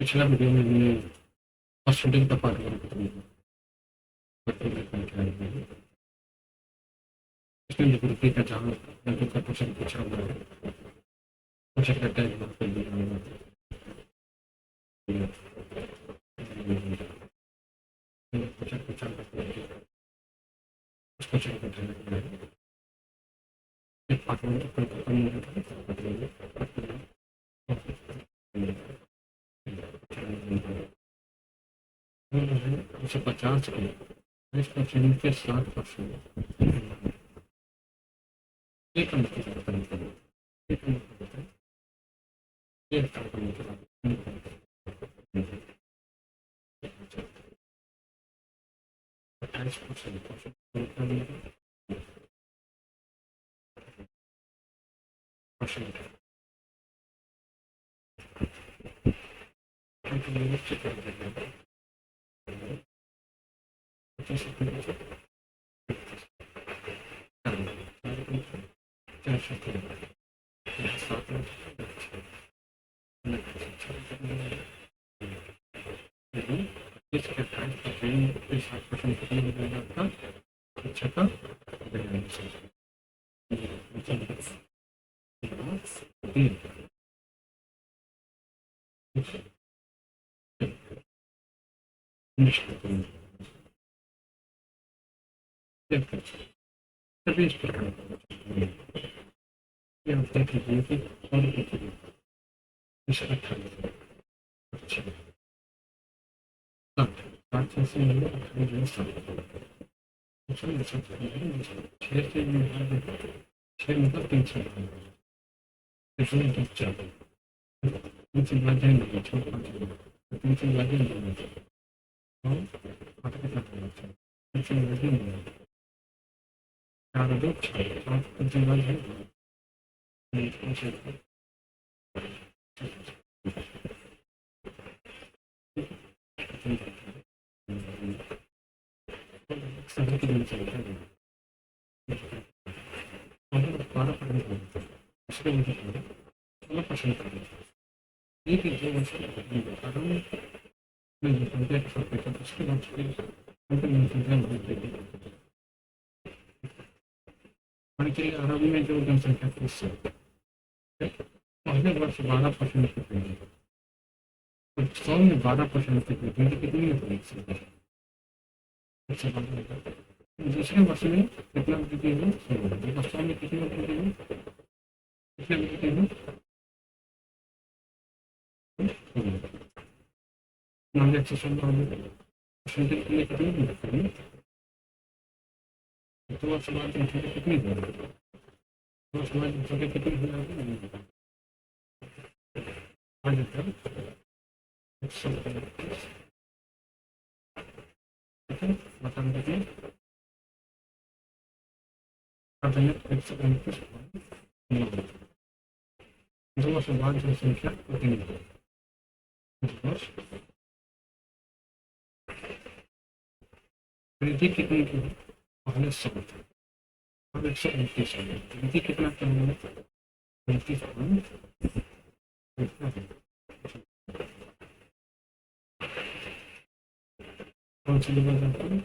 पिछला वीडियो में हमने हॉस्पिटल का पार्ट वन खत्म किया। इसमें लिक्विडिटी का जहाँ लड़कों का क्वेश्चन पूछा हुआ है, क्वेश्चन का टैग वहाँ पे दिया हुआ है। क्वेश्चन पूछा हुआ है, उस क्वेश्चन को ध्यान रखना है। एक पार्ट वन तो खत्म हो गया था, पार्ट वन 150 के इस क्वेश्चन के 7% एक नंबर की बात करें, एक नंबर की एक तभी इस प्रकार अरब में जो जनसंख्या थी पहले वर्ष 12% की थी, 100 में 12% की थी, कितनी है? दूसरे वर्ष में कितना वृद्धि हुई? 100 में कितनी वृद्धि हुई? कितने वृद्धि हुई? कितनी वृद्धि? तो वर्ष बाद जनसंख्या कितनी हुई? वर्ष बाद जनसंख्या कितनी हुई? दो वर्ष बाद जनसंख्या कितनी है? वृद्धि कितनी की? पहले 100 था, अब 129 है। वृद्धि कितना चाहिए? 29 कौन सी लेवल जाता है?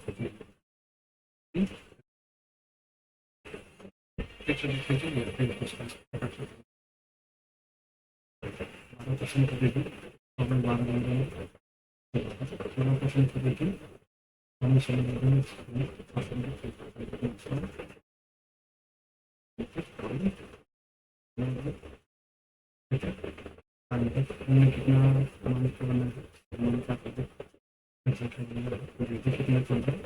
12% वृद्धि, 12% वृद्धि, हम कितना कितना चल रहा है?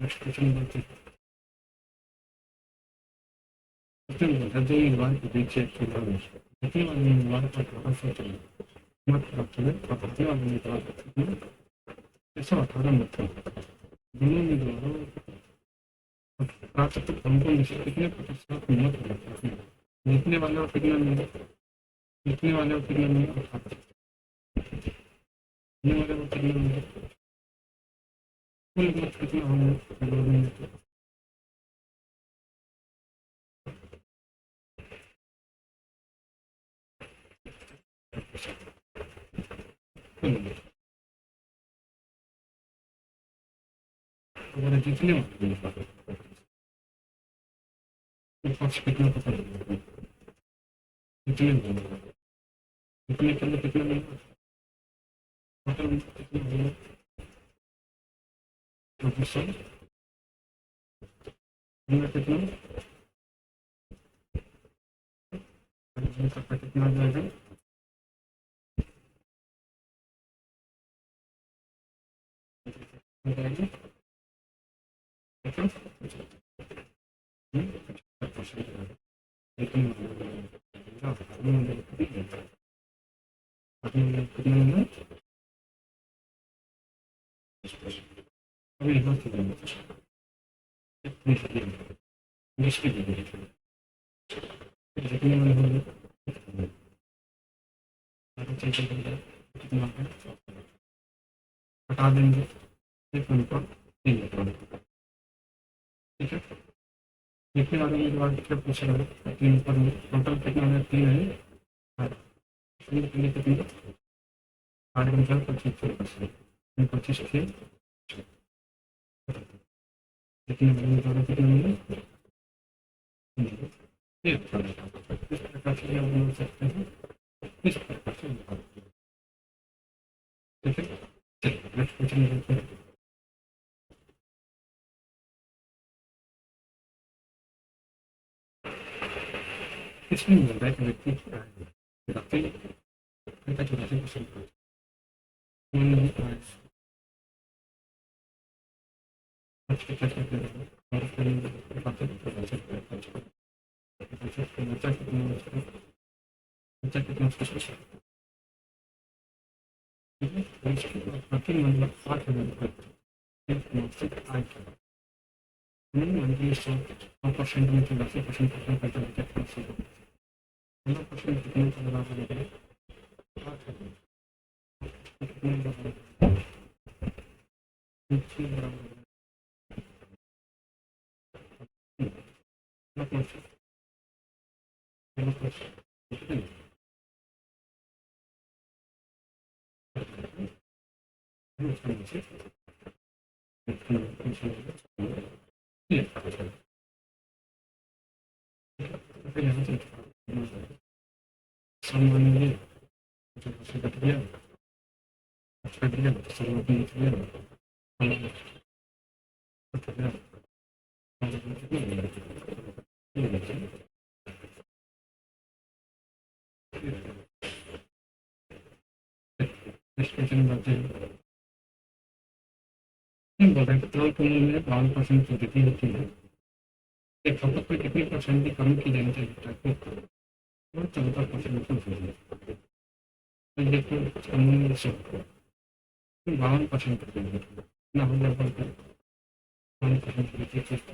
नेक्स्ट क्वेश्चन बढ़ते युवान के बीच जितने वाले युवान का कहाँ से चले मत रखते और हत्या वाले उम्मीदवार 118 मत थे। दोनों उम्मीदवारों प्राप्त अंकों में से कितने प्रतिशत मत रखते हैं? जीतने वाले और कितना नहीं? जीतने वाले और कितना नहीं? जीतने वाले और कितना नहीं? कुल मत कितना होंगे? अगर जितने पक्ष कितना पता लगेगा, कितने मिलेगा, कितने के लिए कितना मिलेगा, टोटल कितना मिलेगा, 2400 कितना कितना आ जाएगा, अभी हटा देंगे, एक उनको ठीक है। देखने वाले उम्मीदवार क्या पूछ रहे हैं, तीन पर टोटल कितना है, 3 है, तीन के लिए कितने 8 25 25 के कितने उम्मीदवार कितने मिले, इस प्रकार से आप बोल सकते हैं, इस प्रकार से ठीक है। नेक्स्ट क्वेश्चन देखते हैं। इसमें मिल रहा है कि व्यक्ति मतलब 8% में 80% पेट्रोल में 12% की वृद्धि होती है, खपत में कितनी परसेंट की कमी की जानी चाहिए ताकि 14% देखो 52% ना हो जाए 52%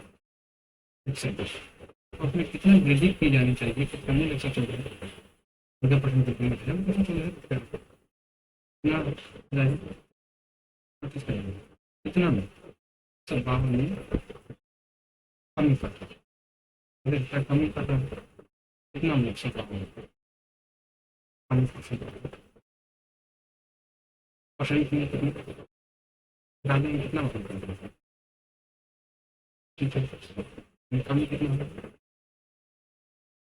उसमें कितना वृद्धि की जानी चाहिए कि कमी ऐसा चल रहा है 14% कितना में सब बाहर में कमी कर रहा है, कमी कर रहा है कितना में अच्छा कमी परसेंट में कितनी राज्य में कितना मतलब कर रहा है, ठीक है कमी कितना है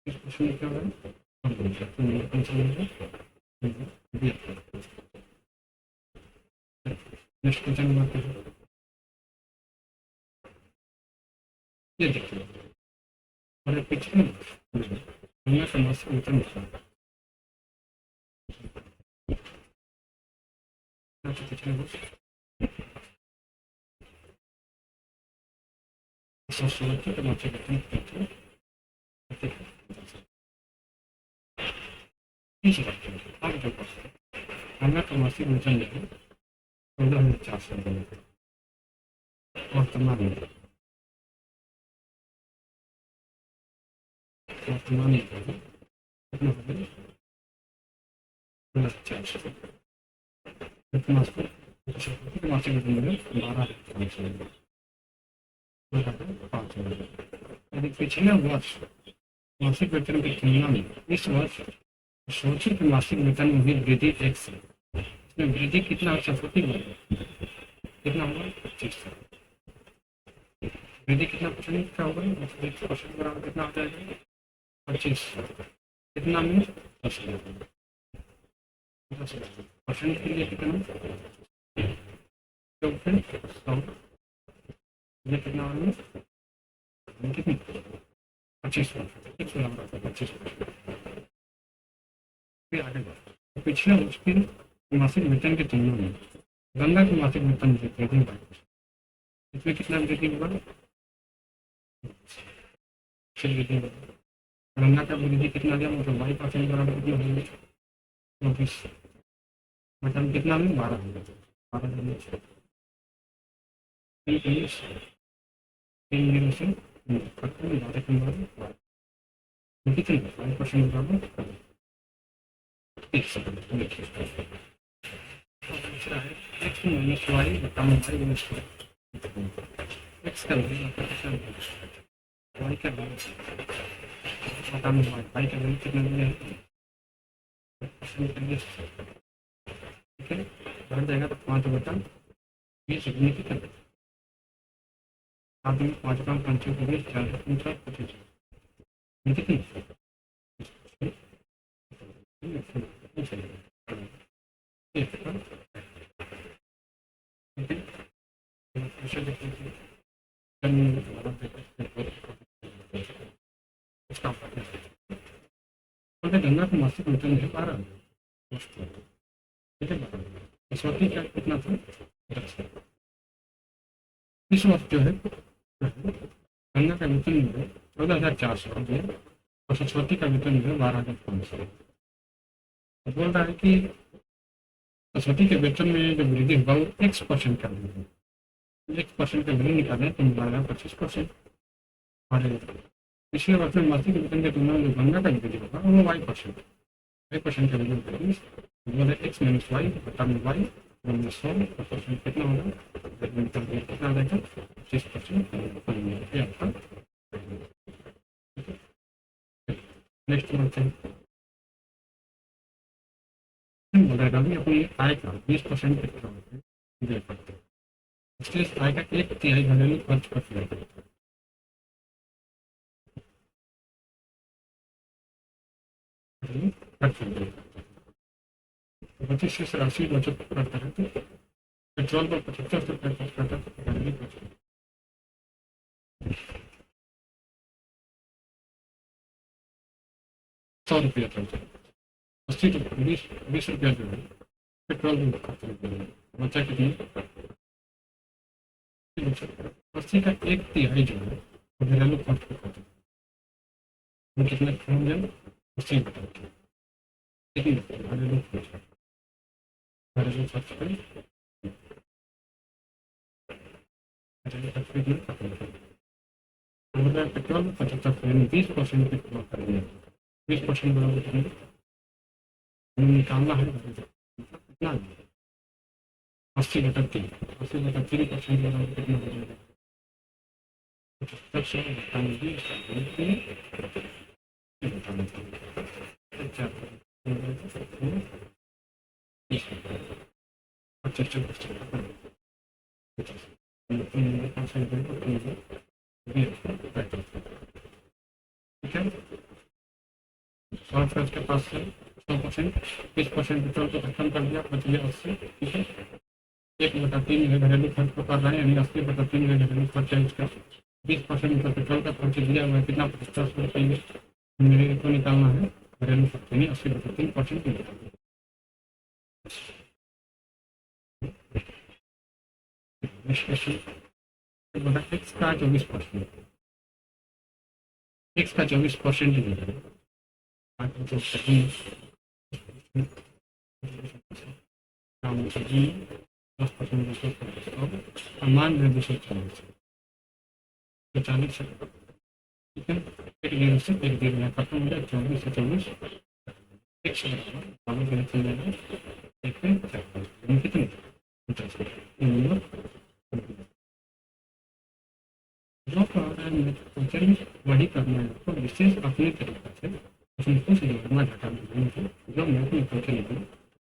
इस क्वेश्चन में क्या है नेक्स्ट क्वेश्चन बात करें, ये देखिए हमारे पिछले दुनिया समस्या वितरण पिछले वर्ष 116 के टमाटर वितरण आगे हमें टमाटर वितरण लेकर 14,400 वर्तमान पिछले वर्ष मासिक वेतन की तुलना में इस वर्ष सूचित मासिक वेतन में भी वृद्धि 1 से इसमें वृद्धि कितना 140 कितना होगा 25। वृद्धि कितना परसेंट का होगा 1% बराबर कितना हो जाएगा 25 कितना में 10% के लिए कितना तो फिर 100 ये कितना होगा कितनी 25 बराबर 25। फिर आगे बढ़ो पिछले वर्ष की मासिक वेतन की तुलना में गंगा की मासिक वेतन वृद्धि इसमें कितना वृद्धि होगा गंगा का वृद्धि कितना गया मतलब 22% बराबर कितना होगा 24 मतलब कितना में 12 होगा 12 3 से कितनी 5% बराबर 1 सेकंड देखिए दूसरा है x माइनस वाई बटाम वाई माइनस एक्स का वैल्यू वाई का वैल्यू बटाम वाई का वैल्यू कितना मिलेगा ठीक है बढ़ जाएगा तो 5 बटा 20 सिग्निफिकेंट आप 5 का 5 को 20 4 25 कितनी गंगा का मासिक वेतन है 12 सरस्वती का कितना था 10। इस वक्त जो है गंगा का वेतन जो है 14,400 और सरस्वती का वेतन जो है 12,500। बोल रहा है कि सरस्वती के वेतन में जो वृद्धि होगा वो x% का वृद्धि 1% का वृद्धि निकालें तो मिलेगा 25%। और पिछले वर्ष में मासिक वेतन की तुलना में जो गंगा का वृद्धि होगा वो y% का वृद्धि बोले x माइनस वाई बटा में वाई माइनस 100% कितना होगा कितना आ जाएगा 25%। नेक्स्ट मंथ बोलेगा भी अपनी आय का 20% कितना दे सकते हैं इसलिए आय का 1/3 घरेलू खर्च कर सकते हैं। 25 से राशि बचत करता है तो पेट्रोल पर 75 रुपये खर्च करता है तो घरेलू खर्च 100 रुपया खर्च 80 रुपये 20 रुपया जो है पेट्रोल में खर्च बचा कितनी 80 का 1/3 जो है घरेलू खर्च पर खर्च कितना हो जाए 80 बता कितनी घरेलू खर्च घरेलू खर्च पर पेट्रोल 75 20% पेट्रोल कर 20% बराबर निकालना है कितना 80 बटा 3 3% बराबर कितना हो जाएगा 100 के पास से 100% 20% पेट्रोल को खत्म कर दिया बच गया 80। ठीक है 1/3 घरेलू खर्च को कर रहे हैं यानी 80/3 घरेलू खर्च है इसका 20% का पेट्रोल का खर्च दिया हुआ है कितना 50 रुपये मेरे को निकालना है घरेलू खर्च यानी 80/3% निकालना एक्स का 24% एक्स का 24% ही है मान में 240 ठीक है एक दिन से एक दिन में खत्म हो जाए 24 से 24 एक से कितने जो वही करना है तो विशेष अपने तरीके से उसमें कुछ जोड़ना घटाना जो मैं अपने सोचे नहीं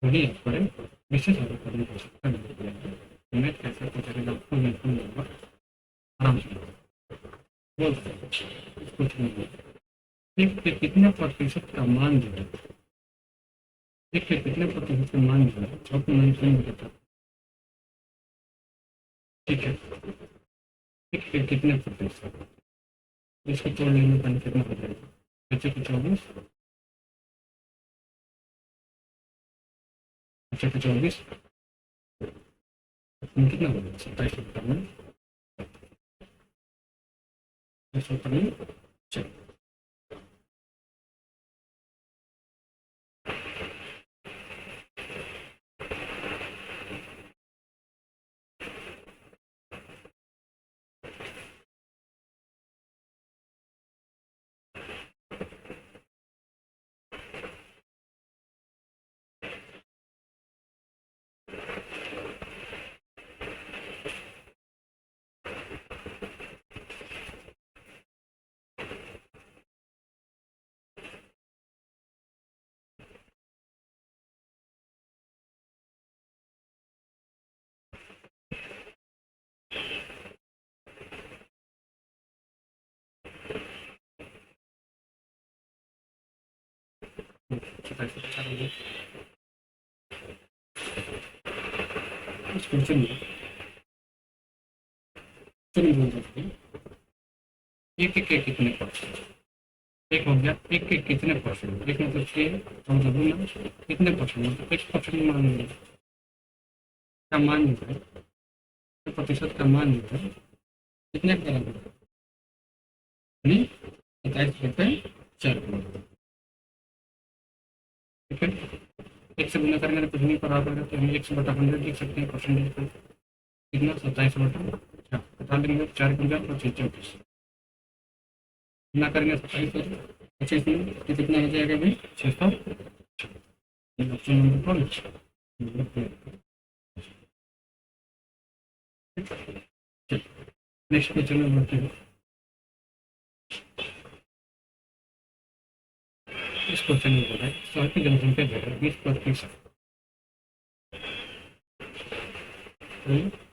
वही आप करें निश्चित रूप से करने की आवश्यकता नहीं है। नेट कैसे तो करेगा फुल नंबर आराम से बोल सकते हैं, कुछ नहीं है। एक के कितने प्रतिशत का मान जो है, एक के कितने प्रतिशत का मान जो है आपको मेंशन बताता है। ठीक है, एक के कितने प्रतिशत, इसको तोड़ लेने का कितना हो जाएगा, बच्चे को 24, बच्चे को 24 कितना होगा, 27 में चलो। चलिए चलिए बोल सकते हैं एक के कितने परसेंट, एक हो गया एक के कितने परसेंट, एक मतलब 6 तो मतलब बोलना कितने परसेंट मतलब 1% मान लीजिए का मान जो है, प्रतिशत का मान जो है कितने का लगेगा, 27.4। ठीक है, एक से गुना करेंगे तो कुछ नहीं बराबर है, तो हम 100/100 लिख सकते हैं परसेंटेज को, कितना 27/4 बता देंगे, 4 गुना 25 गुना करेंगे 27 में तो कितना हो जाएगा भाई 600। ऑप्शन नंबर कौन, नेक्स्ट क्वेश्चन में बढ़ते हैं। इस क्वेश्चन में बोला है शहर की जनसंख्या जो है 20%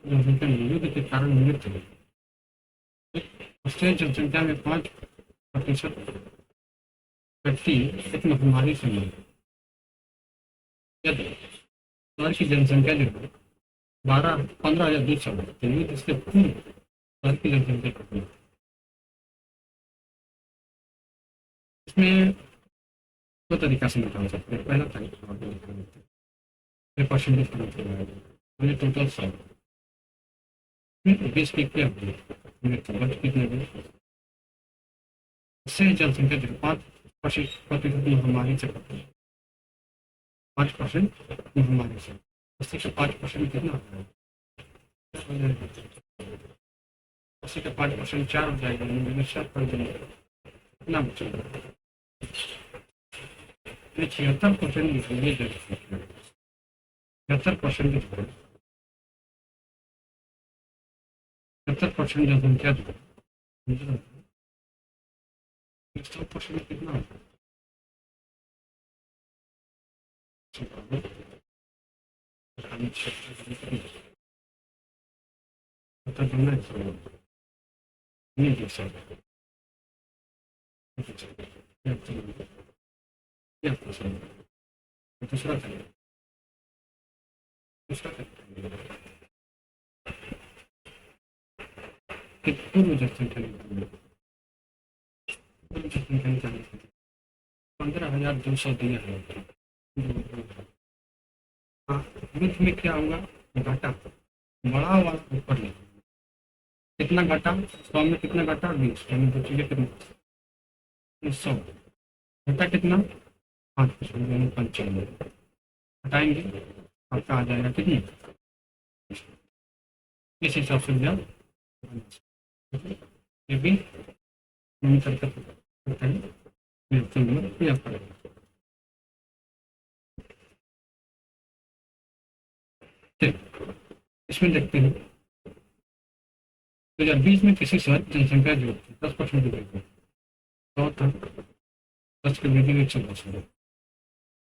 जनसंख्या नियुक्त के कारण मृत्यु हुई, ऑस्ट्रेलिया जनसंख्या में 5% व्यक्ति इस महामारी से मरे। यदि शहर की जनसंख्या जो है 15,200 है, तो इससे पूर्व शहर की जनसंख्या कितनी है? इसमें दो तरीका से निकाल सकते हैं। पहला तरीका परसेंटेज का मतलब टोटल 100 20 की क्या हुई कितने हुए, इससे जनसंख्या जो 5% महामारी से करती है, 5% महामारी से, अस्सी का 5% कितना हो जाएगा, 80 का 5% 4 हो जाएगा, 7 कितना बचेगा, 76% निकलेंगे जनसंख्या, 76% 70% जनसंख्या जो है 100% कितना होगा, नहीं दे सकते क्या पसंद है, दूसरा करें, दूसरा करें कि पूर्व जनसंख्या निकालने, पूर्व जनसंख्या निकालने के लिए 15,200 दिया है। हाँ, वृद्ध में क्या होगा, घाटा बड़ा वाला ऊपर नहीं, कितना घाटा 100 में, कितना घाटा 20, यानी बचेगा कितना 100, घाटा कितना 5% यानी 95, हटाएंगे आपका आ जाएगा कितनी, इस हिसाब से जाओ ये भी नहीं करके करता है, प्रयास करेंगे। ठीक, इसमें देखते हैं 2020 में किसी शहर की जनसंख्या जो 10% की वृद्धि, तो था 10 की वृद्धि 110 है,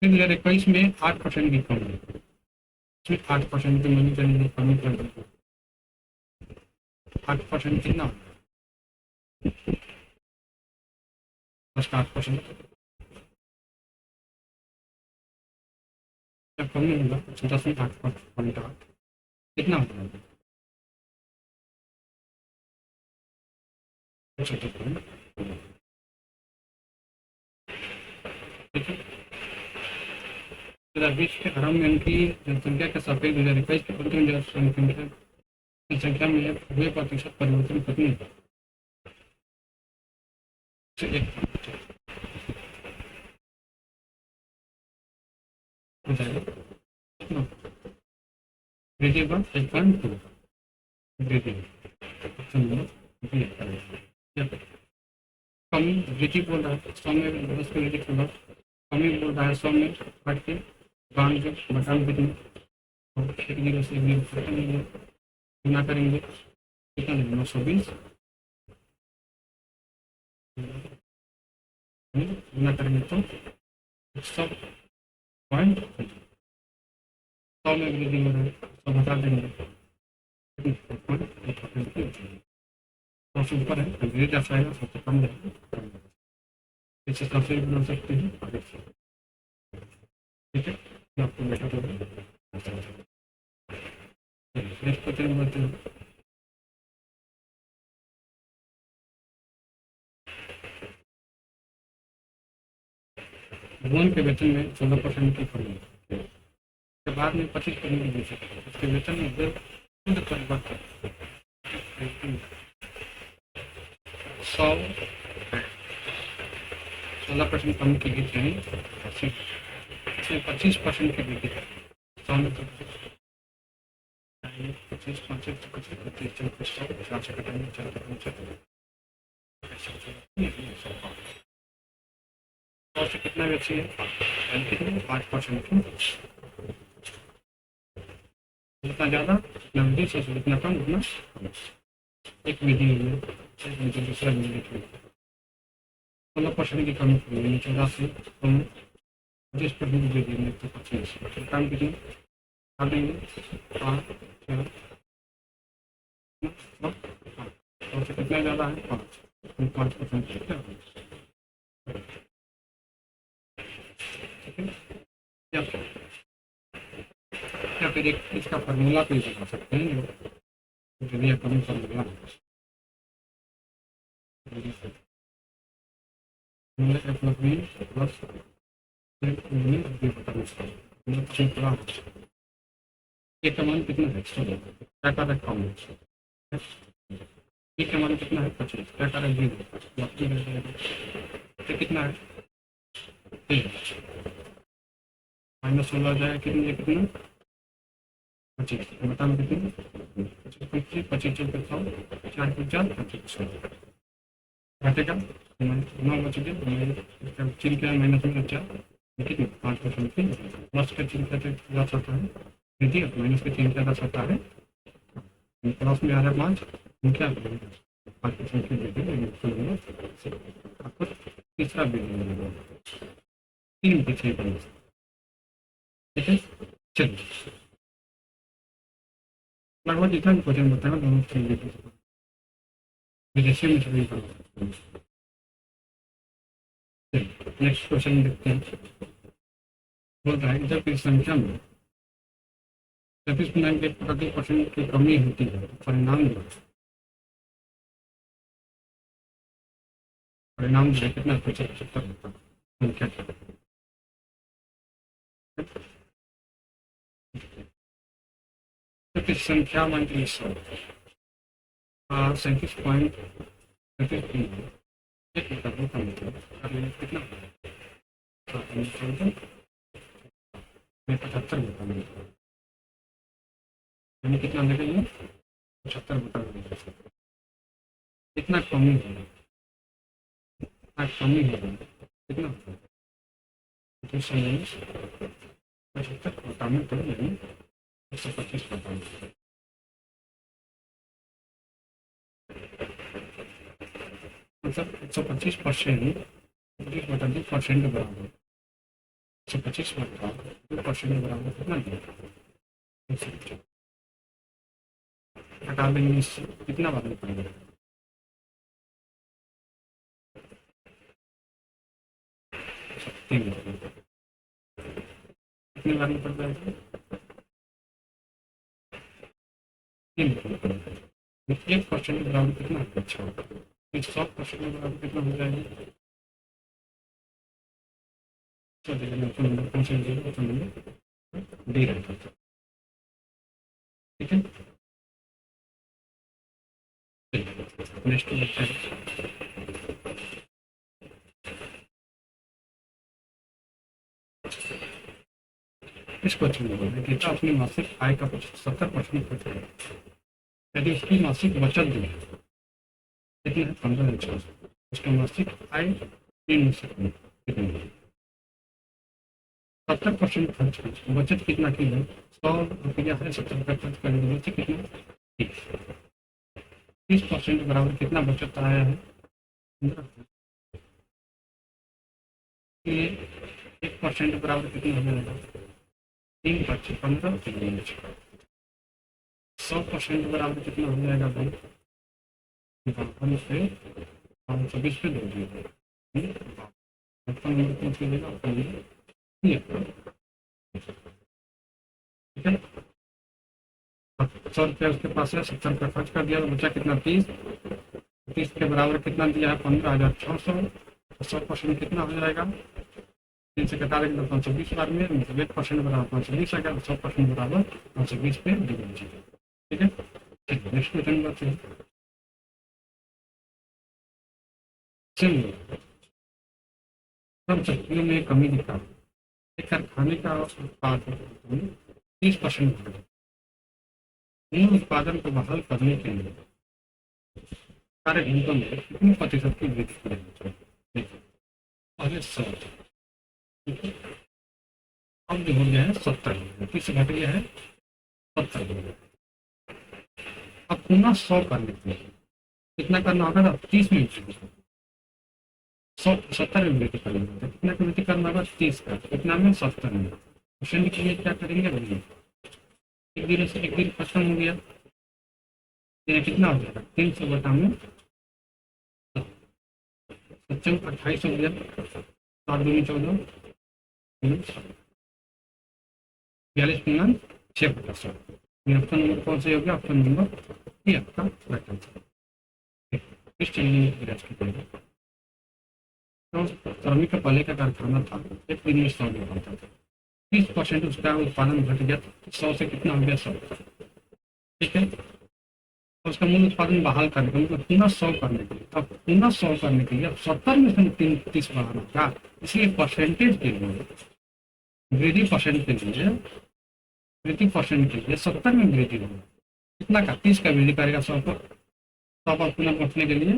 फिर 2021 में 8% की कमी है, इसमें 8% की मनी करने कमी कर देंगे। 8% कितना होगा? फर्स्ट 8% जब कमी होगा तो 10 में 8% कितना होगा? ठीक है, विश्व के धर्म में उनकी जनसंख्या के सापेक्ष 2021 की अंतिम जनसंख्या में हुए प्रतिशत परिवर्तन कितने हो जाएगा? वृद्धि पर 1.2 वृद्धि कमी वृद्धि बोल रहा है 100 में 10 की वृद्धि होगा, कमी बोल रहा है 100 में 8 के 92 बटान कितने 1 से 1 गुना करेंगे कितना लगेगा 920 गुना करेंगे तो 100 में वृद्धि हो रहा है 100 बता देंगे सबसे ऊपर है अंग्रेज आएगा सबसे कम रहेगा, इसे सबसे बना सकते हैं आगे से। ठीक है, आपको बेटा नेक्स्ट क्वेश्चन बढ़ते हैं। भुवन के वेतन में 16% की कमी के बाद में 25% की वृद्धि, उसके वेतन में शुद्ध परिवर्तन 16% कमी की गई यानी 25% की वृद्धि 100 में 25 और से कितना बची है 5% की, जितना ज़्यादा नब्बे से जितना कम उतना एक विधि है दूसरा विधि 16% की कमी हुई 14 से 25% की वृद्धि में 25 काम कितने आ देंगे 5 और से कितना ज़्यादा है 5% या फिर एक इसका फार्मूला पे बता सकते हैं जो भी कमी फार्मूला एक का मान कितना है क्या का रखा हूँ एक का मान कितना है 25 क्या का रख कितना है -16 जाएगा कितने कितना 25 बताओ कितने 25 4 घटेगा 9 बच गए चिन्ह क्या माइनस में बचा कितने 5% की प्लस का चिन्ह क्या दस होता है देखिए माइनस का चिन्ह क्या दस होता है प्लस में आ रहा है 5 क्या 5% की वृद्धि आपको तीसरा वृद्धि मिलेगा 3 के 6 ठीक है चलिए लगभग इतना क्वेश्चन बताना दोनों विदेशी में सभी नेक्स्ट क्वेश्चन देखते हैं बोल रहा है जब इस संख्या में 33% की कमी होती है परिणाम जो है कितना 75 होता है संख्या तो संख्या मान के 37.33 कितना 75 यानी कितना लगेगा 75 कितना कमी होगा कितना 75 बताने तो यानी 125 बताने मतलब 125% 25% बराबर 125 2% बराबर कितना हटा देंगे इससे, कितना बार में पड़ेगा? तीन बार। कितनी बार में पड़ जाएगा? तीन बार में पड़ेगा। 1% के बराबर कितना अच्छा होगा? 100% के बराबर कितना हो जाएगा? चलिए ऑप्शन नंबर कौन सा लीजिएगा? ऑप्शन नंबर डी रहेगा। ठीक है, नेक्स्ट देखते हैं। इस क्वेश्चन में बोला कि अपनी मासिक आय का 70% खर्च करें, यदि उसकी मासिक बचत जो है कितनी है? 15,000। उसका मासिक आय 3 कितनी? 70% खर्च, बचत कितना की है? 100 रुपया है, 70 रुपया खर्च करेंगे, बचत कितना? 30% बराबर कितना बचत आया है? 15। ये 1% बराबर कितना हो जाएगा? 3 15 100% बराबर कितना हो जाएगा भाई? 52 से 520 पे दो दीजिएगा। ऑप्शन नंबर कौन सी देगा? ऑप्शन नंबर ठीक है। 100 रुपया उसके पास है, 70 रुपया खर्च कर दिया तो बचा कितना? 30। 30 के बराबर कितना दिया है? 15,600। 100% कितना हो जाएगा? 3 से घटा देंगे तो 520 बार में, मतलब 1% बराबर 520 आ गया, 100% बराबर 520 पे डिवाइड कीजिए। ठीक है, ठीक है। नेक्स्ट क्वेश्चन बात है, चलिए सब सब्जियों में कमी दिखा, एक कारखाने का उत्पादन 30% बढ़ गया। मूल उत्पादन को बहाल करने के लिए कार्य घंटों में कितनी प्रतिशत की वृद्धि करनी चाहिए? देखिए, पहले 100, ठीक है, अब जो हो गया है 70, 30 घट गया है 70 हो गया। अब पुनः 100 करने के लिए कितना करना होगा? ना 30 में वृद्धि, 70 में वृद्धि करना होगा। कितना की वृद्धि करना होगा? 30 का। कितना में? 70 में। क्वेश्चन के लिए क्या करेंगे भैया? एक दिन से एक दिन खत्म हो गया, ये कितना हो जाएगा? 300 बटा में 28 हो गया, 7 दूनी 14, 42 पूर्णांक 6%। ऑप्शन नंबर कौन सा हो गया? ऑप्शन नंबर ये आपका राइट आंसर। इस चलिए इलाज की पड़ेगा। तो श्रमिक का पहले का कारखाना था, एक दिन में 100 बनता था, 30% उसका उत्पादन घट गया, 100 से कितना हो गया? 100। ठीक है, और उसका मूल उत्पादन बहाल करने के लिए, मतलब पुनः 100 करने के लिए, अब पुनः 100 करने के लिए अब 70 में से 30 बढ़ाना था, इसलिए परसेंटेज के लिए वृद्धि, परसेंट के लिए वृद्धि, परसेंट के लिए 70 में वृद्धि होगा। कितना का? 30 का वृद्धि करेगा 100 पर, 100 पर पुनः पहुंचने के लिए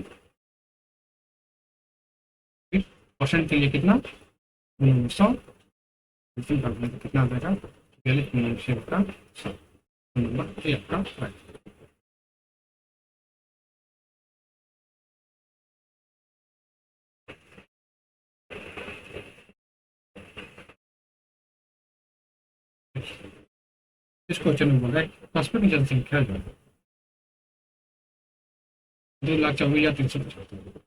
परसेंट के लिए कितना? 100 कितना आ जाएगा? 42 का 100 नंबर ए आपका राइट। इस क्वेश्चन में बोल रहा है कस्बे की जनसंख्या जो है 2,24,375,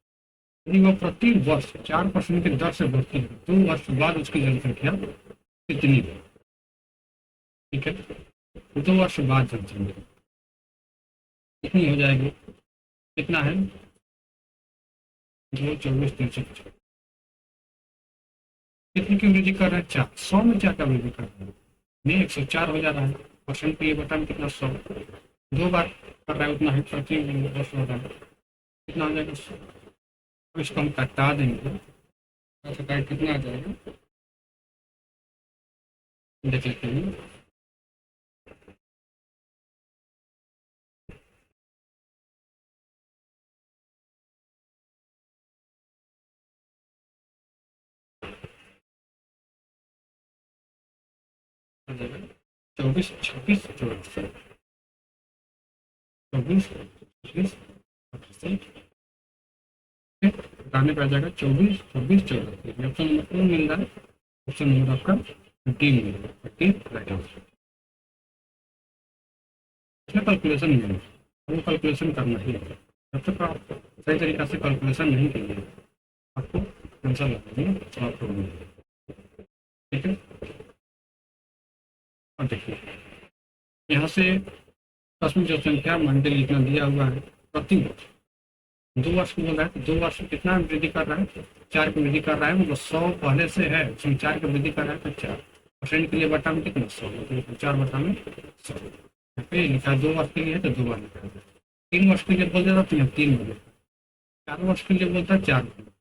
यदि वो प्रति वर्ष 4% की दर से बढ़ती है, 2 वर्ष बाद उसकी जनसंख्या कितनी है? ठीक है, 2 वर्ष बाद जनसंख्या कितनी हो जाएगी? कितना है? 2,24,375। कितनी की वृद्धि कर रहे हैं? 4। 100 में 4 का वृद्धि कर रहे हैं, नहीं 104 हो जा रहा है। परसेंट पे ये बटा में कितना? 100। 2 बार कर रहा है उतना ही प्रति वर्ष हो रहा है, कितना आ जाएगा? 100। इसको हम कटा देंगे, कितना आ जाएगा देख लेते हैं। आ जाएगा 24, 26, 24, 24, 26, 28 पे आ जाएगा 24, 26, 24। ऑप्शन नंबर कौन मिल रहा है? ऑप्शन नंबर आपका डी मिल रहा है, डी राइट आंसर। उसमें कैलकुलेशन नहीं है, वो कैलकुलेशन करना ही है। जब तक आप सही तरीक़ा से कैलकुलेशन नहीं करिए आपको आंसर लगाने में प्रॉब्लम होगी। ठीक है, और देखिए यहाँ से दसवीं जो संख्या मान के लिखना दिया हुआ है प्रति वर्ष 2 वर्ष की बोल रहा है, तो 2 वर्ष में कितना वृद्धि कर रहा है, 4 की वृद्धि कर रहा है, मतलब 100 पहले से है, उसमें 4 की वृद्धि कर रहा है तो 4% के लिए बटा में कितना 100, मतलब 4 बटा में 100 पे लिखा है। 2 वर्ष के लिए है तो 2 बार लिखा है, 3 वर्ष के लिए बोल देता तो यहाँ 3 बोले, 4 वर्ष के लिए बोलता है 4 बोले।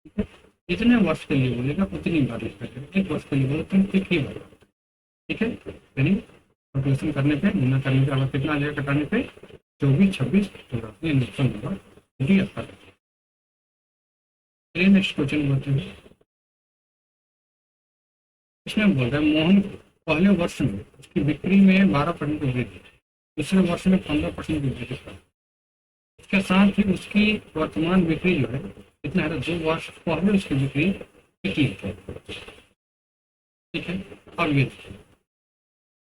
ठीक है, जितने वर्ष के लिए बोलेगा उतनी बार लिखा जाएगा, 1 वर्ष के लिए बोले तो एक ही बार। ठीक है, यानी कैलकुलेशन करने पे गुना करने पे अगर कितना आ जाएगा कटाने पे 24, 26, 84 ये ऑप्शन होगा डी आपका। चलिए नेक्स्ट क्वेश्चन बोलते हैं। इसमें बोल रहा है मोहन पहले वर्ष में उसकी बिक्री में 12% की वृद्धि, दूसरे वर्ष में 15% की वृद्धि कर, इसके साथ ही उसकी वर्तमान बिक्री जो है कितना है, 2 वर्ष पहले उसकी बिक्री कितनी है। ठीक है, अब ये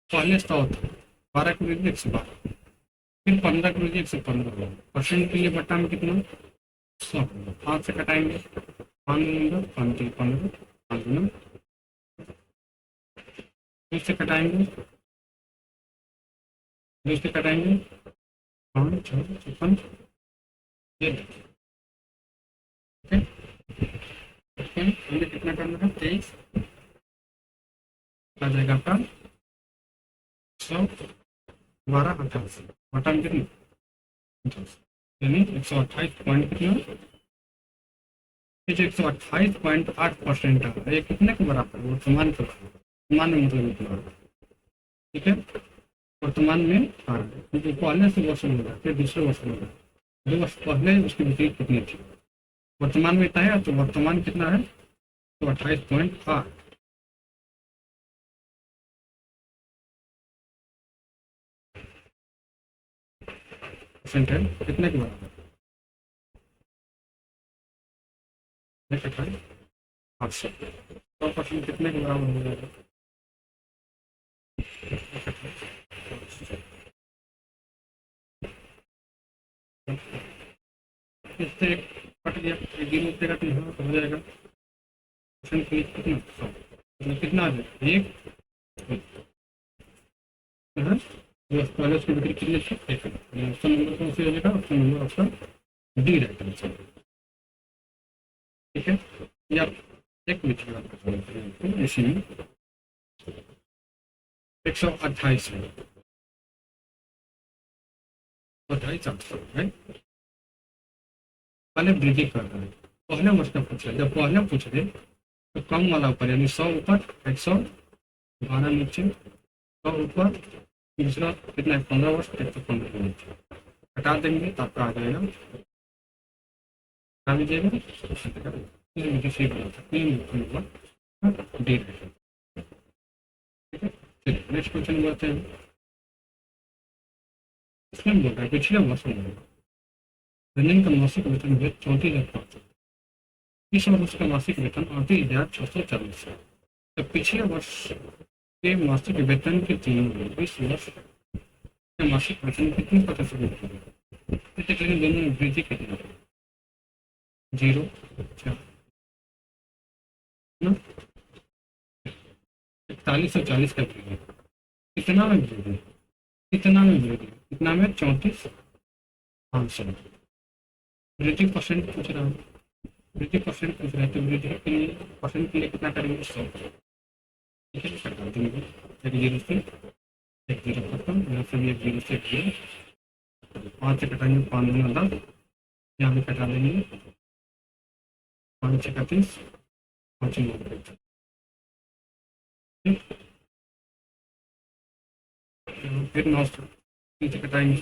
पहले 100 था, 12 की वृद्धि 112, फिर 15 की वृद्धि 115 परसेंट के लिए बट्टा में कितना 100, 5 से कटाएंगे, 5 5 15, 5 से कटाएंगे, 2 से कटाएंगे 5 6 56, ये हमें कितना करना है 23 आ जाएगा आपका 112 88 बटा में कितना 50, यानी 128 पॉइंट कितना, ये जो 128.8% है ये कितने के बराबर है, वर्तमान के बराबर, वर्तमान में मतलब इतना। ठीक है, वर्तमान में आ रहा है क्योंकि पहले से वर्ष में होगा, फिर दूसरे वर्ष में होगा, 2 वर्ष पहले उसकी बिक्री कितनी थी, वर्तमान में इतना है, तो वर्तमान कितना है तो 28.8। परसेंटेज कितने के बराबर, 100% कितने के बराबर हो जाएगा, इससे कट गया, एक रुपये का यहाँ हो जाएगा, परसेंट के लिए कितना 100, मतलब कितना आ जाएगा एक पहले उसकी बिक्री कितनी थी, ऑप्शन नंबर कौन सी हो जाएगा, option number option D right answer. ठीक है, या एक मिनट की बात करते हैं इसी में 128 है, 28 है, पहले वृद्धि कर रहा है, पहले वर्ष का पूछ रहे, जब पहले पूछ रहे तो कम वाला ऊपर यानी 100 ऊपर 112 नीचे, 100 ऊपर, दूसरा कितना है 15 वर्ष 115 नीचे, हटा देंगे तो आपका आ जाएगा, हटा दीजिएगा मुझे सही बना सकते हैं डी। ठीक है, चलिए नेक्स्ट क्वेश्चन बढ़ते हैं। इसमें बोल रहा है पिछले वर्ष में रंजन का मासिक वेतन है 34,000, इस वर्ष उसका मासिक वेतन 38,640 है, तो पिछले वर्ष के मासिक वेतन के तुलना इस वर्ष के मासिक वेतन कितनी प्रतिशत वृद्धि है, दोनों में वृद्धि कितनी है, 0 4140 का वृद्धि, कितना में वृद्धि, कितना में वृद्धि, कितना में 34,500, वृद्धि परसेंट पूछ रहा हूँ, वृद्धि परसेंट पूछ रहा है तो वृद्धि के लिए परसेंट के लिए कितना करेंगे 100। ठीक है, कटा देंगे एक 0 से एक 0 खत्म, यहाँ से भी एक 0 से एक 0, 5 से कटाएंगे 5 दूना 10, यहाँ भी कटा देंगे 5 से 31, 5 9, फिर 9 से कटाएंगे,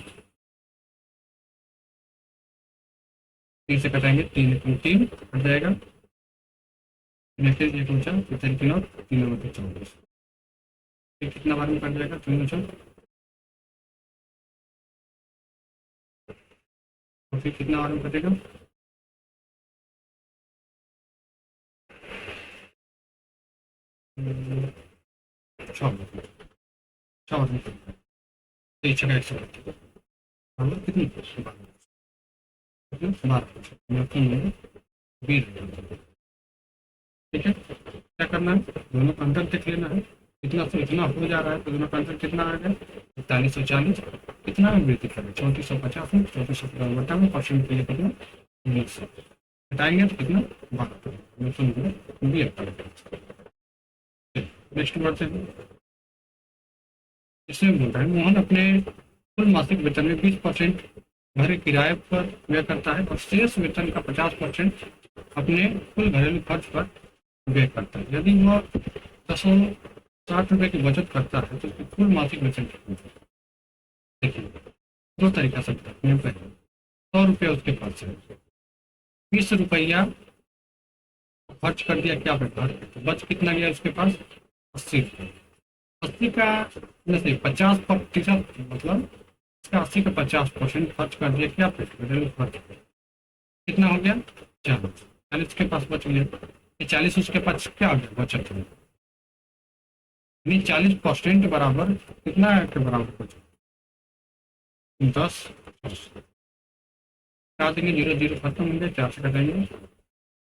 3 से कटाएंगे 3 3 हट जाएगा, फिर एक बचा फिर 3 और 3 में 24, फिर कितना बार में कट जाएगा 3 बचा, और फिर कितना बार में कटेगा 6 बार में, तो इच्छा का 132 बराबर कितनी 12%। बी। ठीक है, क्या करना है, दोनों का अंतर देख लेना है, इतना से इतना हो जा रहा है तो दोनों का अंतर कितना आ गया 4140। कितना में वृद्धि करें 3450 में 3450 में परसेंट के लिए कितना 20 हटाएंगे तो कितना 12। नेक्स्ट बढ़ते हैं। इसमें बोल रहा है मोहन अपने कुल मासिक वेतन में 20% घर किराए पर व्यय करता है और शेष वेतन का 50% अपने कुल घरेलू खर्च पर व्यय करता है। यदि वह 1060 रुपये की बचत करता है तो उसकी कुल मासिक वेतन कितनी है? देखिए, दो तरीका से बताते हैं। पहले 100 रुपया उसके पास है, 20 रुपया खर्च कर दिया क्या पे घर, तो बच कितना गया उसके पास 80 रुपये। 80 का में से 50%, मतलब इसका 80 का 50% खर्च कर दिया क्या पे घरेलू खर्च पे, कितना हो गया 40। 40 के पास बच गया, ये 40 उसके पास क्या आ गया बचत में, यानी 40% बराबर कितना है के बराबर बचत 10। क्या देंगे 0 0 खत्म हो गया, 4 से कटेंगे,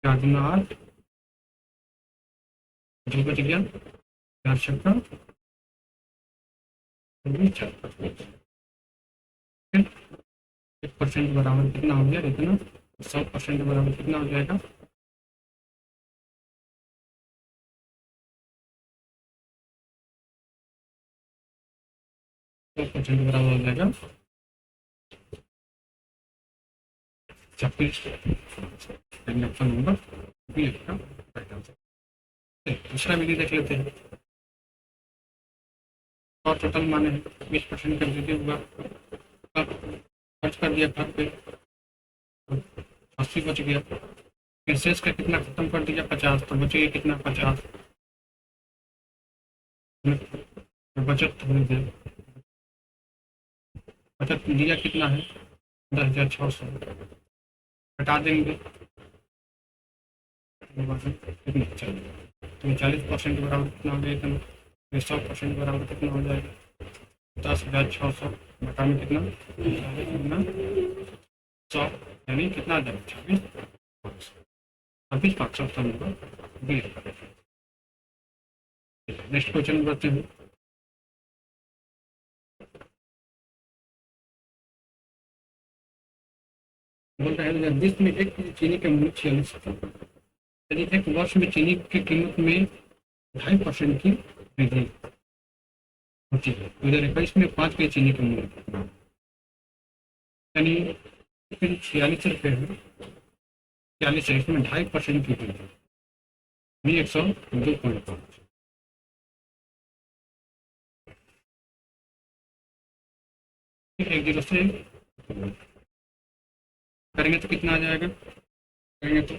4 दूना 8 जो बच गया 4 छक्का 1% बराबर कितना हो गया इतना, 100% बराबर कितना हो जाएगा 100% बराबर हो जाएगा 26। ऑप्शन नंबर बी इसका राइट आंसर। दूसरा विधि देख लेते हैं। और टोटल माने 20% का वृद्धि हुआ, खर्च कर दिया घर पे 80 बच गया, फिर शेष का कितना खत्म कर दिया 50, तो बचेगा कितना 50, बचत हो गया, बचत दिया कितना है 10,600, हटा देंगे कितना चलेगा, तो 40% बराबर कितना हो जाएगा, 100% बराबर कितना हो जाएगा 10,600 बटा में कितना 100, यानी कितना आ जाएगा 26,500 option number B. Next question बढ़ते हैं। बोल रहे हैं 20 में 1 केजी चीनी का मूल्य 46 था, यदि एक वर्ष में चीनी की कीमत में 2.5% की वृद्धि होती है, 2021 में 5 केजी चीनी का मूल्य कितना, यानी 46 रुपये है, 46 है, इसमें 2.5% की वृद्धि 102.5। एक जीरो से करेंगे तो कितना आ जाएगा, करेंगे तो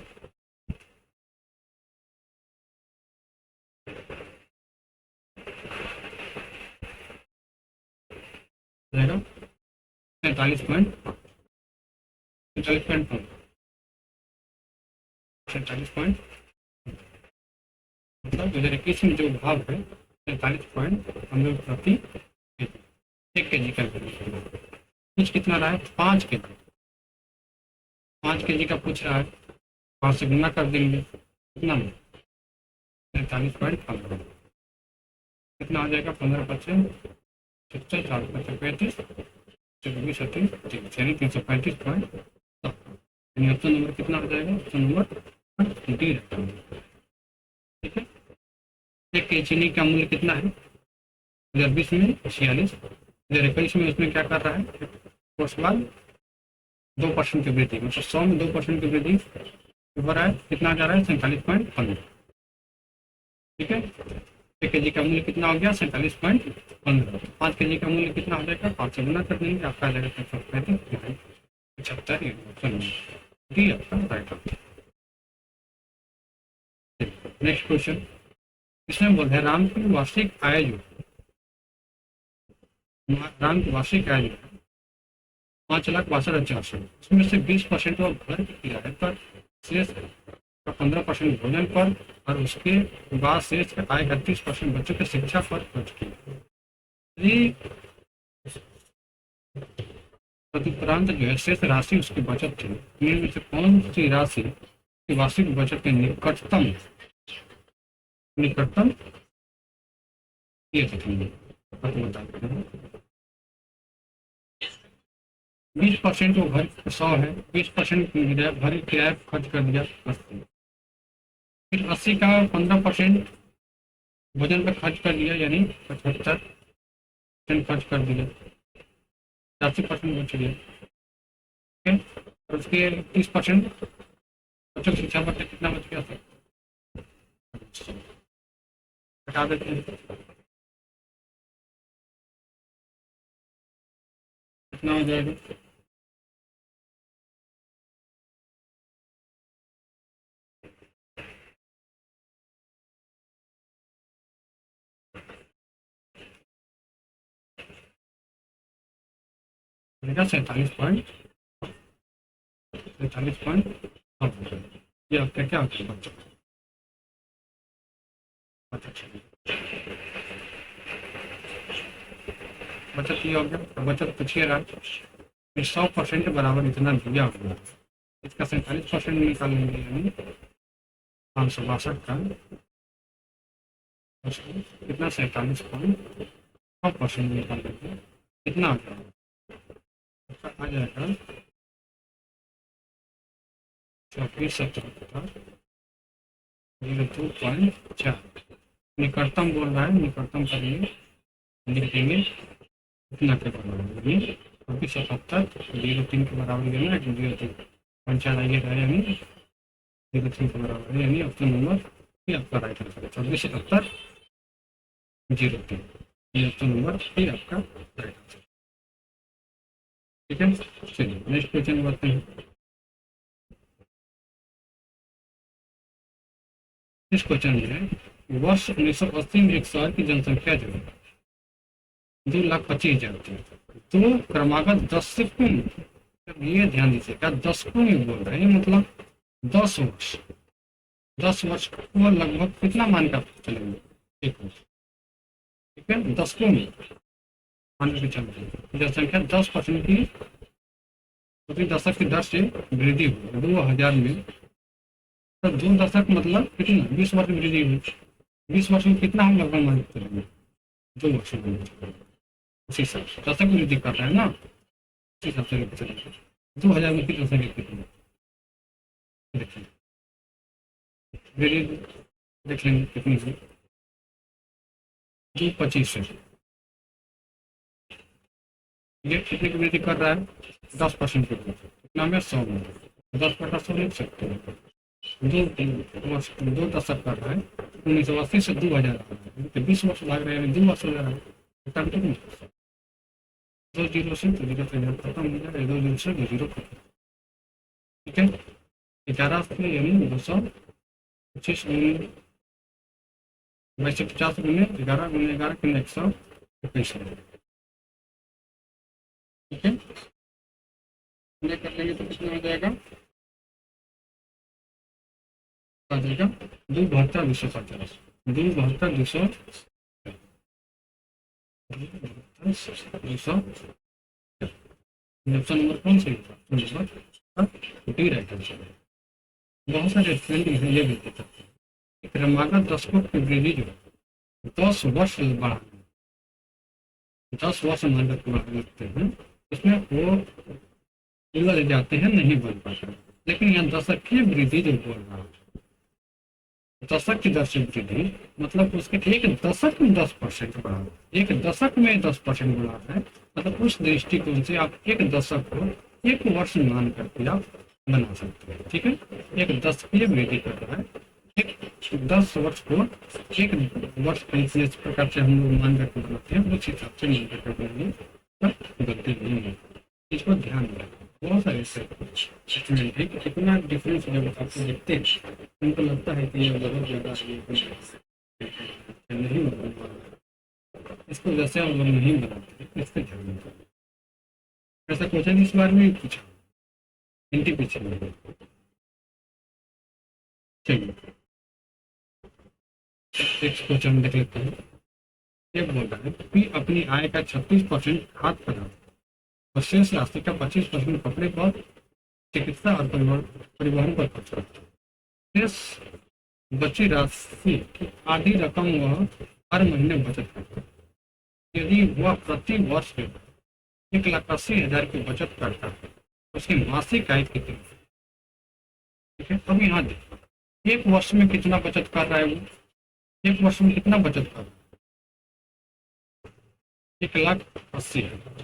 जाएगा 47.5, 47.5 मतलब 2021 में जो भाव है 47.15 1 केजी कैलकुलेट करना। कुछ कितना रहा है 5 केजी, 5 केजी का पूछ रहा है, 5 से गुना कर देंगे कितना में 43.15, कितना आ जाएगा 15% 70 4 35 24 38 यानी 335.7, यानी ऑप्शन नंबर कितना हो जाएगा, ऑप्शन नंबर डी रहता है। ठीक है, 1 केजी चीनी का मूल्य कितना है 2020 में 46, 2021 में उसमें क्या कर रहा है, उसके बाद 2% की वृद्धि, मतलब 100 में 2% की वृद्धि ऊपर है, कितना जा रहा है 47.15। ठीक है, 1 केजी का मूल्य कितना हो गया 47.15, 5 केजी का मूल्य कितना हो जाएगा 5 से गुना कर देंगे, आपका आ जाएगा 75 ऑप्शन डी आपका राइट आंसर। नेक्स्ट क्वेश्चन, इसमें बोल है राम की वार्षिक आय जो राम की वार्षिक आय जो 5,62,400, इसमें से 20% वो घर की किराए पर, शेष का 15% भोजन पर और उसके बाद शेष का आय 38% बच्चों की शिक्षा पर खर्च किया। यदि तदुपरांत जो है शेष राशि उसकी बचत थी, इनमें से कौन सी राशि की वार्षिक बचत के निकटतम निकटतम ये देखेंगे, आपको बताते हैं। 20% वो घर 100 है, 20% घर किराया खर्च कर दिया 80, फिर 80 का 15% भोजन पर खर्च कर दिया, यानी 75% खर्च कर दिया, 80% बच गया। ठीक है, और उसके 30% बच्चों की शिक्षा पर कितना बच गया, हटा देते हैं, कितना हो जाएगा, बनेगा 47.47 ये आपका क्या होता है बच्चों, बचत ये हो गया। तो बचत पूछिएगा 100% के बराबर इतना दिया हुआ, इसका 47% निकालेंगे, यानी 562 का कितना 47.6% निकालेंगे, कितना आ जाएगा 24.4। निकटतम बोल रहा है, निकटतम करेंगे, लिख देंगे इतना के बराबर, यानी 24.77 03 के बराबर देना है, 03 आइएगा, यानी 03 के बराबर है, यानी ऑप्शन नंबर ये आपका राइट आंसर है, 24.70 03, ये ऑप्शन नंबर ये आपका राइट आंसर। ठीक है, चलिए नेक्स्ट क्वेश्चन बढ़ते हैं। इस क्वेश्चन में वर्ष 1980 में एक शहर की जनसंख्या जो है 2,25,000 थी, तो क्रमागत 10 से कम, ये ध्यान दीजिएगा 10 को नहीं बोल रहे हैं, मतलब 10 वर्ष, 10 वर्ष को लगभग कितना मान का चलेंगे, एक वर्ष। ठीक है, 10 को नहीं मान के चलते हैं, जनसंख्या 10% की प्रति दशक की दर से वृद्धि हुई 2000 में, तो 2 दशक मतलब कितना 20 वर्ष वृद्धि हुई, 20 वर्ष में कितना हम लगभग मान के चलेंगे, 2 वर्ष में उसी हिसाब से दशक वृद्धि कर रहे हैं ना, उसी हिसाब से लेकर चलेंगे। 2000 में कितना संख्या कितनी, देखिए वृद्धि देख लेंगे कितनी हुई, 225 है, ये कितने की वृद्धि कर रहा है, 10% की वृद्धि, कितना में 100 में 10/100 लिख सकते हैं, 2 दशक कर रहा है, 1980 से 2000 तो 20 वर्ष लग रहे हैं, 2 वर्ष लग रहा है, 2 जीरो से 2 जीरो से खत्म हो जाएगा, 2 जीरो से 2 जीरो खत्म। ठीक है, 11 से यानी 225 वैसे 50 गुने 11 गुने 11 कितना 121 है। ठीक है, कर लेंगे तो कितना हो जाएगा, आ जाएगा 27250, 272 ऑप्शन नंबर कौन सी नंबर डी राइट आंसर है। बहुत सारे स्टूडेंट ये भी कहते हैं क्रमागत दशकों की वृद्धि जो 10 वर्ष बढ़ा, 10 वर्ष मान कर लगते हैं, उसमें वो उलझ जाते हैं, नहीं बन पाता, लेकिन यहाँ दशक की वृद्धि जो बोल रहा है, दशक की दर से वृद्धि मतलब उसके एक दशक में 10% बढ़ा, एक दशक में 10% बढ़ा है, मतलब उस दृष्टिकोण से आप एक दशक को एक वर्ष मान करके आप बना सकते हैं। ठीक है, एक दशकीय वृद्धि कर रहा है, एक 10 वर्ष को एक वर्ष जिस प्रकार से हम लोग मान करके बनाते हैं उस हिसाब से मान करके बनाएंगे, गलती नहीं है, इसको ध्यान रखें। बहुत सारे स्टूडेंट है कितना डिफरेंस जब आपको देखते हैं उनको लगता है कि ये बहुत ज़्यादा नहीं बना, इसको जैसे हम लोग नहीं बनाते, इसको ध्यान दें। ऐसा क्वेश्चन इस बार में पूछा हिंदी पीछे में, चलिए नेक्स्ट क्वेश्चन देख लेते हैं। ये बोल रहा है कि अपनी आय का 36% खाद्य पदार्थ और शेष राशि का 25% कपड़े पर, चिकित्सा और परिवहन पर खर्च करता है। शेष बची राशि की आधी रकम वह हर महीने बचत करता है। यदि वह प्रति वर्ष 1,80,000 की बचत करता है तो उसकी मासिक आय कितनी है? ठीक है, अब यहाँ देखो एक वर्ष में कितना बचत कर रहा है वो, एक वर्ष में कितना बचत कर रहा है? 1,80,000।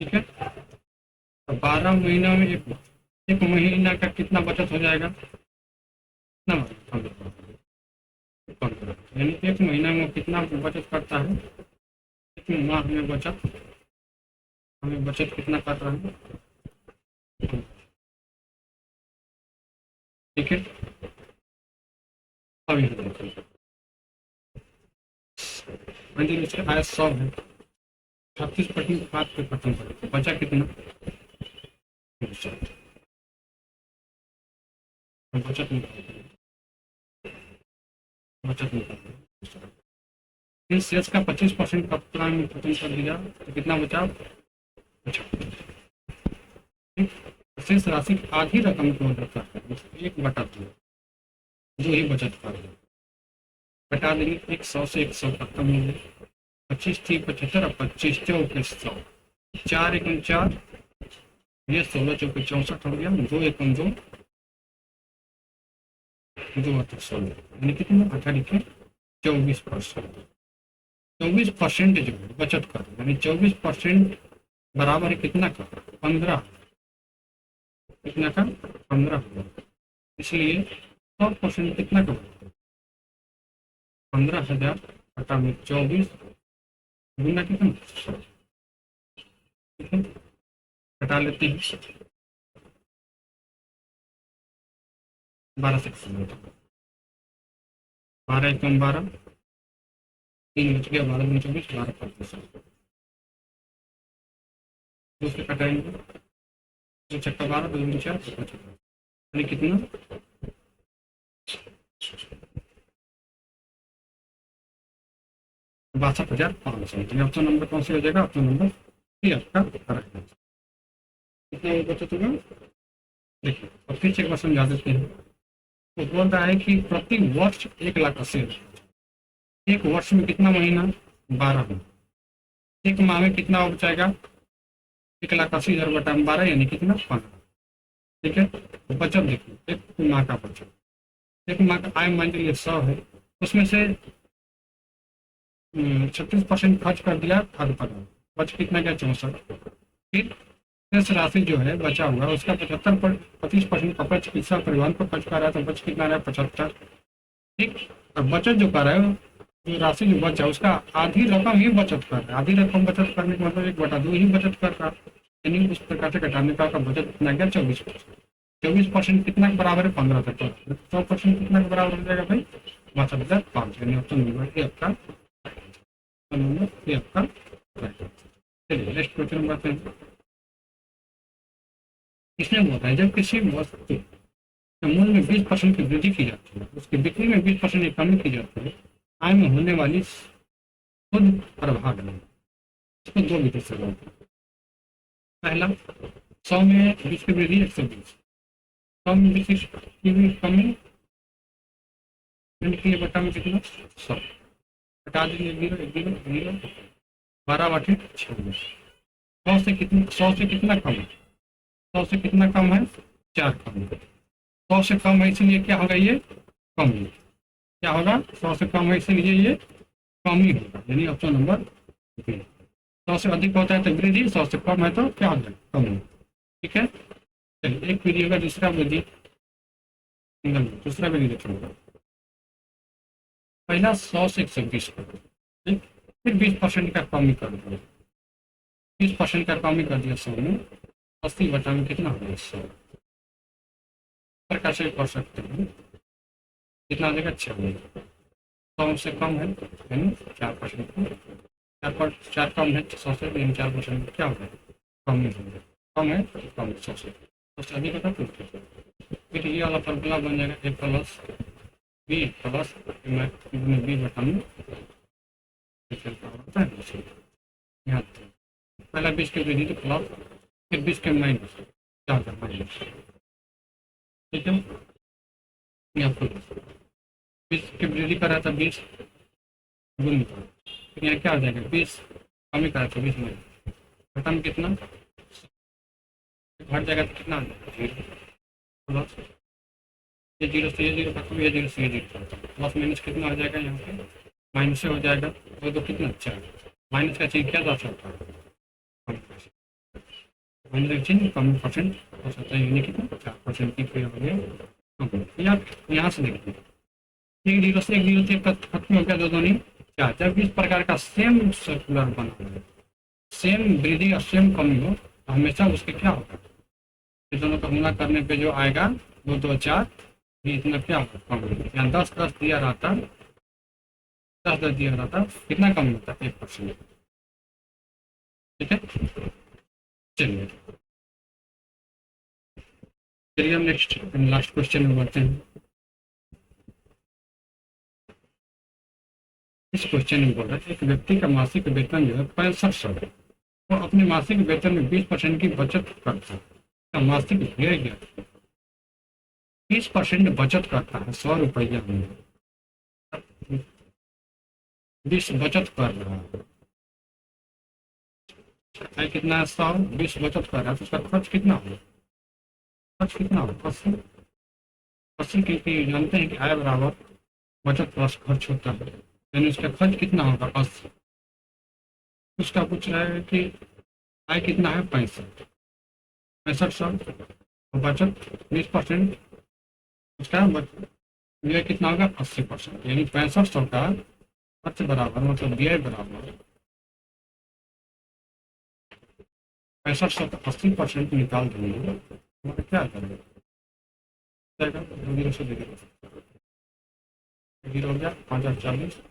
ठीक है, तो 12 महीना में एक महीना का कितना बचत हो जाएगा? कितना 15, यानी एक महीना में कितना बचत करता है? एक माह में बचत, हमें बचत कितना कर रहा है? ठीक है, अब यहाँ देखिए इसका आय 100 है, 36% बात पे खत्म करें, बचा कितना? बचत नहीं करते, बचत नहीं करते। इस शेष का 25% कप्तान में खत्म कर दिया तो कितना बचा? अच्छा, शेष राशि की आधी रकम को बचत है, 1/2 जो ही बचत कर रहे, घटा देंगे 100 से 100 खत्म हो गए, 25 थी 75 और 25 चौक 100, 4 एकम 4, ये 16 चौक 64 हो गया, 2 एकम 2, 2 8 16, यानी कितना? 18 24%। 24% जो है बचत कर, यानी 24% बराबर है कितना का? 15, कितना का? 15। इसलिए 100% कितना का? 15,000 घटा में 24 गुना कितना? ठीक है, घटा लेते हैं 12 से 12 एकम 12, 3 बच गया, 12 में 24, 12%। दूसरे कटाएंगे तो चक्का 12, 2 में 4, यानी कितना? 62,500। ऑप्शन नंबर कौन से हो जाएगा? ऑप्शन नंबर सी आपका करेक्ट है। कितना बचत होगा देखिए, और फिर एक बार समझा देते हैं। तो बोल रहा है कि प्रति वर्ष 1,80,000, एक वर्ष में कितना महीना? 12 महीना, एक माह में कितना हो जाएगा? 1,80,000 बटा 12 यानी कितना? 15। ठीक है, तो बचत देखिए, एक माह का बचत, एक माह का आय मान लीजिए 100 है, उसमें से 36% खर्च कर दिया खाद्य पदार्थ, बच कितना गया? 64। फिर शेष राशि जो है बचा हुआ उसका 25% कपड़ा चिकित्सा परिवहन पर खर्च कर रहा है, तो बच कितना रहा? 75। ठीक, और बचत जो कर रहा है, जो राशि जो बचा उसका आधी रकम ही बचत कर रहा है, आधी रकम बचत करने का मतलब 1/2 ही बचत कर रहा है, यानी उस प्रकार से घटाने का बचत कितना गया? 24%। 24% कितना के बराबर है? 15 तक। 100% कितना के बराबर हो जाएगा भाई? 62,500, यानी ऑप्शन नंबर ए आपका नंबर ए आपका। चलिए नेक्स्ट क्वेश्चन बढ़ते हैं। इसमें बोलता है जब किसी वस्तु मूल्य में 20% की वृद्धि की जाती है, उसकी बिक्री में 20% की कमी की जाती है, आय में होने वाली शुद्ध प्रभाव है। इसको 2 विधि से बोलते हैं। पहला, 100 में 20 की वृद्धि 120, 100 में 20 की कमी के बटा में कितना? 100, हटा देंगे 0, 0, 0, 12 बटे 26। 100 से कितना कम है? 100 से कितना कम है? 4 कम है। 100 से कम है इसलिए क्या होगा? ये कम है। क्या होगा? 100 से कम है इसलिए ये कम ही होगा, यानी ऑप्शन नंबर बी। 100 से अधिक होता है तो वृद्धि, 100 से कम है तो क्या हो जाए? कम हो। ठीक है, चलिए एक विधि होगा, दूसरा विधि, दूसरा विधि देखिएगा। पहला 100 से 120 करो, फिर 20% का कमी कर दो, 20% का कमी कर दिया 100 में, 80 बटा में कितना हो गया? 100। प्रकार से कर सकते हैं, कितना आ जाएगा? 6। 100 से कम है यानी 4%, 4 कम है 100 से, यानी 4% क्या हो गया? कम ही हो गया। कम है तो कम, 100 से अधिक होगा तो फिर ये वाला फॉर्मूला बन जाएगा ए प्लस बी प्लस बी बटा में यहाँ पहला 20 की वृद्धि तो प्लस, फिर 20 के माइनस, क्या होगा माइनस। ठीक है, यहाँ पर 20 की वृद्धि करा था 20 गुण था, फिर यहाँ क्या हो जाएगा 20 कमी करा था 20 में खत्म कितना घट जाएगा तो कितना आ जाएगा 0 प्लस ये 0 से ये 0 खत्म, ये 0 से ये 0 प्लस माइनस कितना आ जाएगा यहाँ पे माइनस से हो जाएगा वो तो कितना अच्छा है माइनस का चेंज क्या जा सकता है माइनस का चेंज कम परसेंट हो सकता है, यानी कितना 4% की हो गया। यहाँ से देखिए एक 0 से 1 0 से खत्म हो गया दो नहीं क्या, जब इस प्रकार का सेम सर्कुलर बना है, सेम वृद्धि और सेम कमी हो तो हमेशा उसके क्या होगा, ये दोनों का गुणा करने पे जो आएगा 2 2 4 ये इतना क्या होगा कम, यहाँ 10 10 दिया रहता 10 10 दिया रहता कितना कम होता 1%। ठीक है, चलिए चलिए हम नेक्स्ट लास्ट क्वेश्चन में बढ़ते हैं। इस क्वेश्चन में बोल रहा है एक व्यक्ति का मासिक वेतन जो है 6500 है, वो अपने मासिक वेतन में 20% की बचत करता है, मासिक व्यय गया 20% बचत करता है 100 रुपया में, 20 बचत कर रहा है कितना है 100 20 बचत कर रहा है तो उसका खर्च कितना होगा, खर्च कितना होगा 80 80 क्योंकि जानते हैं कि आय बराबर बचत प्लस खर्च होता है, यानी उसका खर्च कितना होगा 80। उसका पूछ रहा है कि आय कितना है 6500 बचत 20% उसका व्यय कितना होगा 80%, यानी 6500 का खर्च बराबर मतलब व्यय बराबर 6500 का 80% निकाल देंगे मतलब क्या करेंगे 0 से 0 हो गया 5040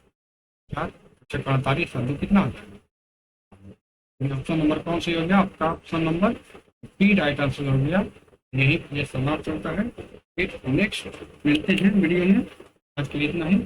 45 और कितना हो जाएगा, ऑप्शन नंबर कौन सी हो गया आपका, option number B right answer हो गया। यही ये समाप्त होता है, फिर नेक्स्ट मिलते हैं वीडियो में, आज के लिए इतना ही।